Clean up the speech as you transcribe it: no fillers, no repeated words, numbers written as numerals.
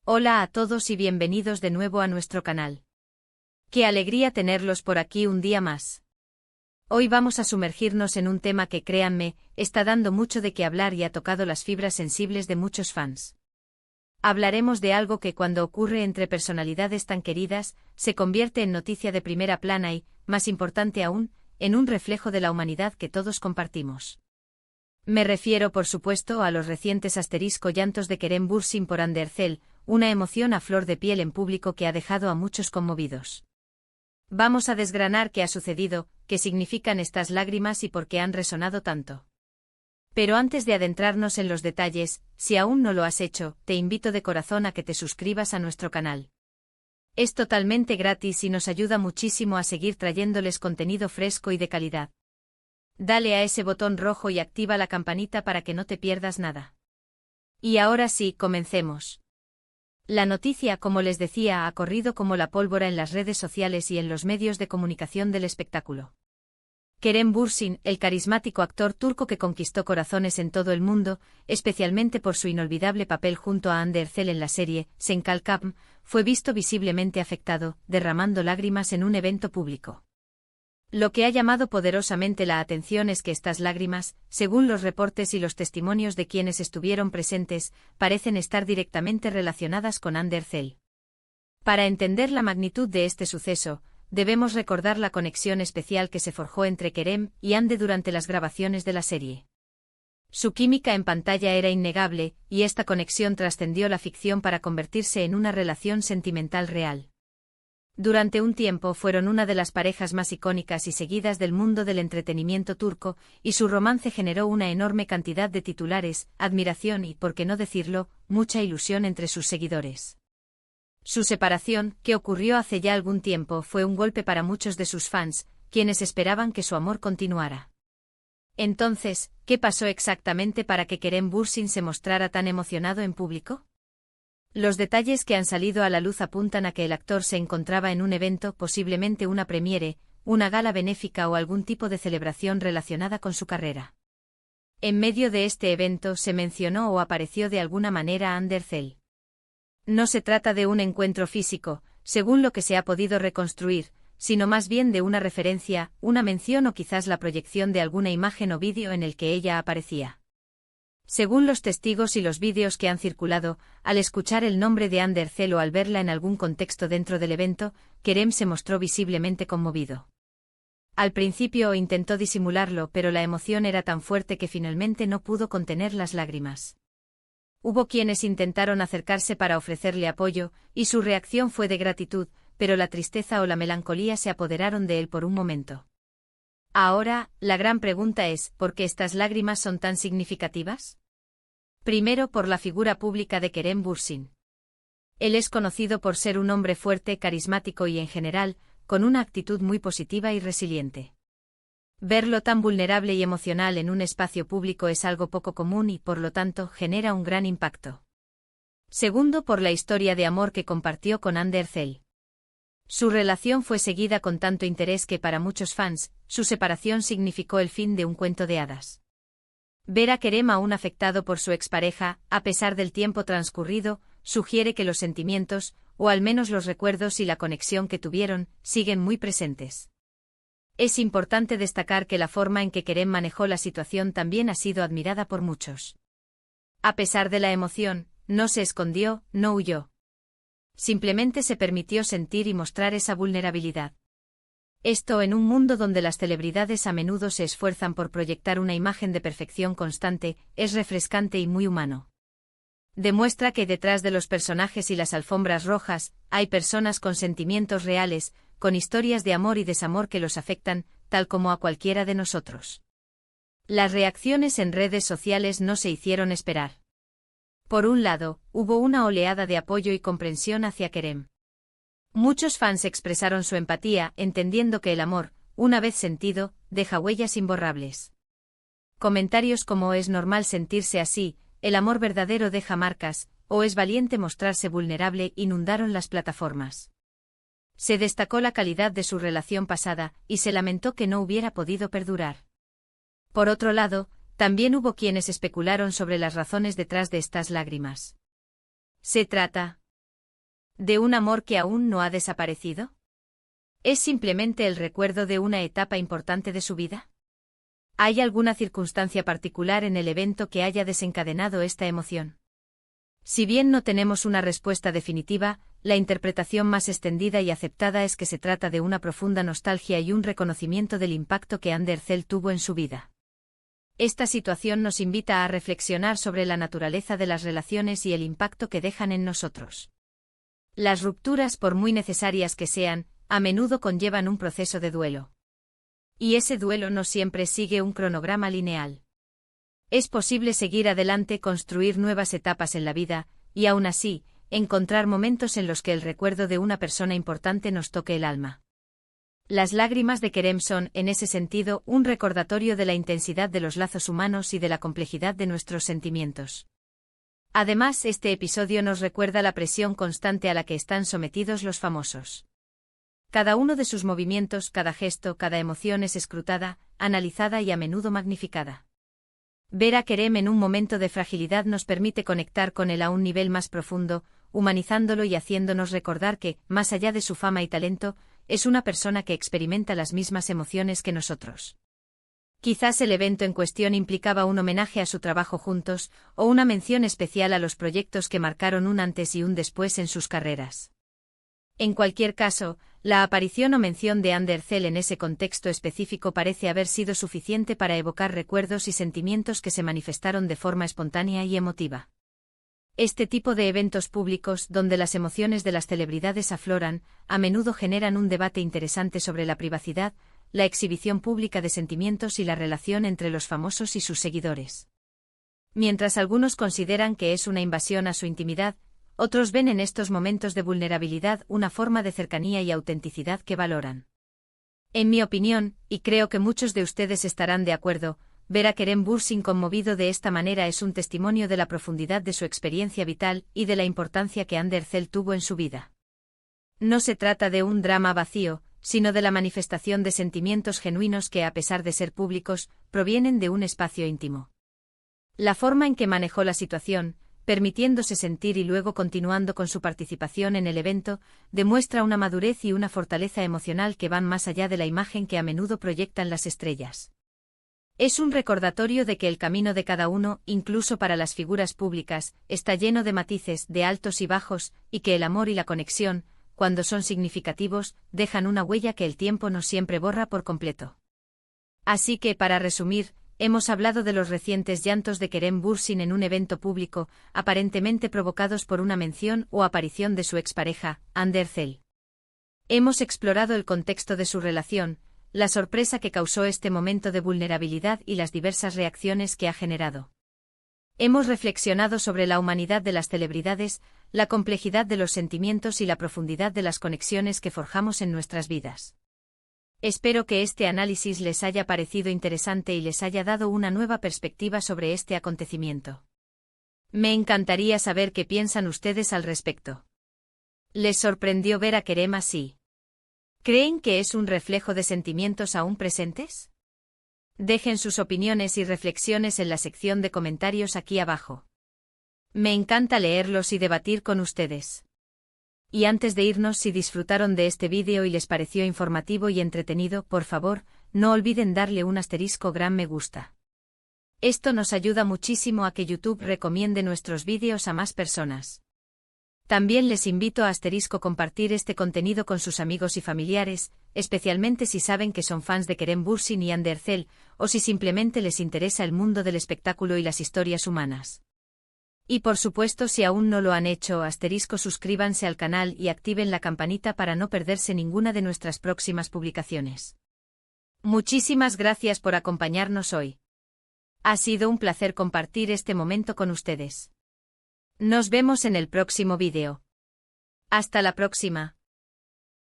Hola a todos y bienvenidos de nuevo a nuestro canal. Qué alegría tenerlos por aquí un día más. Hoy vamos a sumergirnos en un tema que, créanme, está dando mucho de qué hablar y ha tocado las fibras sensibles de muchos fans. Hablaremos de algo que cuando ocurre entre personalidades tan queridas, se convierte en noticia de primera plana y, más importante aún, en un reflejo de la humanidad que todos compartimos. Me refiero, por supuesto, a los recientes llantos de Kerem Bürsin por Hande Erçel, una emoción a flor de piel en público que ha dejado a muchos conmovidos. Vamos a desgranar qué ha sucedido, qué significan estas lágrimas y por qué han resonado tanto. Pero antes de adentrarnos en los detalles, si aún no lo has hecho, te invito de corazón a que te suscribas a nuestro canal. Es totalmente gratis y nos ayuda muchísimo a seguir trayéndoles contenido fresco y de calidad. Dale a ese botón rojo y activa la campanita para que no te pierdas nada. Y ahora sí, comencemos. La noticia, como les decía, ha corrido como la pólvora en las redes sociales y en los medios de comunicación del espectáculo. Kerem Bürsin, el carismático actor turco que conquistó corazones en todo el mundo, especialmente por su inolvidable papel junto a Hande Erçel en la serie Sen Kalkam, fue visto visiblemente afectado, derramando lágrimas en un evento público. Lo que ha llamado poderosamente la atención es que estas lágrimas, según los reportes y los testimonios de quienes estuvieron presentes, parecen estar directamente relacionadas con Hande Erçel. Para entender la magnitud de este suceso, debemos recordar la conexión especial que se forjó entre Kerem y Hande durante las grabaciones de la serie. Su química en pantalla era innegable, y esta conexión trascendió la ficción para convertirse en una relación sentimental real. Durante un tiempo fueron una de las parejas más icónicas y seguidas del mundo del entretenimiento turco, y su romance generó una enorme cantidad de titulares, admiración y, por qué no decirlo, mucha ilusión entre sus seguidores. Su separación, que ocurrió hace ya algún tiempo, fue un golpe para muchos de sus fans, quienes esperaban que su amor continuara. Entonces, ¿qué pasó exactamente para que Kerem Bürsin se mostrara tan emocionado en público? Los detalles que han salido a la luz apuntan a que el actor se encontraba en un evento, posiblemente una premiere, una gala benéfica o algún tipo de celebración relacionada con su carrera. En medio de este evento se mencionó o apareció de alguna manera Hande Erçel. No se trata de un encuentro físico, según lo que se ha podido reconstruir, sino más bien de una referencia, una mención o quizás la proyección de alguna imagen o vídeo en el que ella aparecía. Según los testigos y los vídeos que han circulado, al escuchar el nombre de Hande Erçel o al verla en algún contexto dentro del evento, Kerem se mostró visiblemente conmovido. Al principio intentó disimularlo, pero la emoción era tan fuerte que finalmente no pudo contener las lágrimas. Hubo quienes intentaron acercarse para ofrecerle apoyo, y su reacción fue de gratitud, pero la tristeza o la melancolía se apoderaron de él por un momento. Ahora, la gran pregunta es, ¿por qué estas lágrimas son tan significativas? Primero, por la figura pública de Kerem Bürsin. Él es conocido por ser un hombre fuerte, carismático y, en general, con una actitud muy positiva y resiliente. Verlo tan vulnerable y emocional en un espacio público es algo poco común y, por lo tanto, genera un gran impacto. Segundo, por la historia de amor que compartió con Hande Erçel. Su relación fue seguida con tanto interés que para muchos fans, su separación significó el fin de un cuento de hadas. Ver a Kerem aún afectado por su expareja, a pesar del tiempo transcurrido, sugiere que los sentimientos, o al menos los recuerdos y la conexión que tuvieron, siguen muy presentes. Es importante destacar que la forma en que Kerem manejó la situación también ha sido admirada por muchos. A pesar de la emoción, no se escondió, no huyó. Simplemente se permitió sentir y mostrar esa vulnerabilidad. Esto en un mundo donde las celebridades a menudo se esfuerzan por proyectar una imagen de perfección constante, es refrescante y muy humano. Demuestra que detrás de los personajes y las alfombras rojas, hay personas con sentimientos reales, con historias de amor y desamor que los afectan, tal como a cualquiera de nosotros. Las reacciones en redes sociales no se hicieron esperar. Por un lado, hubo una oleada de apoyo y comprensión hacia Kerem. Muchos fans expresaron su empatía, entendiendo que el amor, una vez sentido, deja huellas imborrables. Comentarios como "es normal sentirse así", "el amor verdadero deja marcas", o "es valiente mostrarse vulnerable" inundaron las plataformas. Se destacó la calidad de su relación pasada, y se lamentó que no hubiera podido perdurar. Por otro lado, también hubo quienes especularon sobre las razones detrás de estas lágrimas. ¿Se trata ¿De un amor que aún no ha desaparecido? ¿Es simplemente el recuerdo de una etapa importante de su vida? ¿Hay alguna circunstancia particular en el evento que haya desencadenado esta emoción? Si bien no tenemos una respuesta definitiva, la interpretación más extendida y aceptada es que se trata de una profunda nostalgia y un reconocimiento del impacto que Andercel tuvo en su vida. Esta situación nos invita a reflexionar sobre la naturaleza de las relaciones y el impacto que dejan en nosotros. Las rupturas, por muy necesarias que sean, a menudo conllevan un proceso de duelo. Y ese duelo no siempre sigue un cronograma lineal. Es posible seguir adelante, construir nuevas etapas en la vida, y aún así, encontrar momentos en los que el recuerdo de una persona importante nos toque el alma. Las lágrimas de Kerem son, en ese sentido, un recordatorio de la intensidad de los lazos humanos y de la complejidad de nuestros sentimientos. Además, este episodio nos recuerda la presión constante a la que están sometidos los famosos. Cada uno de sus movimientos, cada gesto, cada emoción es escrutada, analizada y a menudo magnificada. Ver a Kerem en un momento de fragilidad nos permite conectar con él a un nivel más profundo, humanizándolo y haciéndonos recordar que, más allá de su fama y talento, es una persona que experimenta las mismas emociones que nosotros. Quizás el evento en cuestión implicaba un homenaje a su trabajo juntos, o una mención especial a los proyectos que marcaron un antes y un después en sus carreras. En cualquier caso, la aparición o mención de Andercel en ese contexto específico parece haber sido suficiente para evocar recuerdos y sentimientos que se manifestaron de forma espontánea y emotiva. Este tipo de eventos públicos, donde las emociones de las celebridades afloran, a menudo generan un debate interesante sobre la privacidad, la exhibición pública de sentimientos y la relación entre los famosos y sus seguidores. Mientras algunos consideran que es una invasión a su intimidad, otros ven en estos momentos de vulnerabilidad una forma de cercanía y autenticidad que valoran. En mi opinión, y creo que muchos de ustedes estarán de acuerdo, ver a Kerem Bürsin conmovido de esta manera es un testimonio de la profundidad de su experiencia vital y de la importancia que Andercel tuvo en su vida. No se trata de un drama vacío, sino de la manifestación de sentimientos genuinos que, a pesar de ser públicos, provienen de un espacio íntimo. La forma en que manejó la situación, permitiéndose sentir y luego continuando con su participación en el evento, demuestra una madurez y una fortaleza emocional que van más allá de la imagen que a menudo proyectan las estrellas. Es un recordatorio de que el camino de cada uno, incluso para las figuras públicas, está lleno de matices, de altos y bajos, y que el amor y la conexión, cuando son significativos, dejan una huella que el tiempo no siempre borra por completo. Así que, para resumir, hemos hablado de los recientes llantos de Kerem Bürsin en un evento público, aparentemente provocados por una mención o aparición de su expareja, Andercel. Hemos explorado el contexto de su relación, la sorpresa que causó este momento de vulnerabilidad y las diversas reacciones que ha generado. Hemos reflexionado sobre la humanidad de las celebridades, la complejidad de los sentimientos y la profundidad de las conexiones que forjamos en nuestras vidas. Espero que este análisis les haya parecido interesante y les haya dado una nueva perspectiva sobre este acontecimiento. Me encantaría saber qué piensan ustedes al respecto. ¿Les sorprendió ver a Kerem así? ¿Creen que es un reflejo de sentimientos aún presentes? Dejen sus opiniones y reflexiones en la sección de comentarios aquí abajo. Me encanta leerlos y debatir con ustedes. Y antes de irnos, si disfrutaron de este vídeo y les pareció informativo y entretenido, por favor, no olviden darle un gran me gusta. Esto nos ayuda muchísimo a que YouTube recomiende nuestros vídeos a más personas. También les invito a compartir este contenido con sus amigos y familiares, especialmente si saben que son fans de Kerem Bürsin y Andercel, o si simplemente les interesa el mundo del espectáculo y las historias humanas. Y por supuesto, si aún no lo han hecho, suscríbanse al canal y activen la campanita para no perderse ninguna de nuestras próximas publicaciones. Muchísimas gracias por acompañarnos hoy. Ha sido un placer compartir este momento con ustedes. Nos vemos en el próximo vídeo. Hasta la próxima.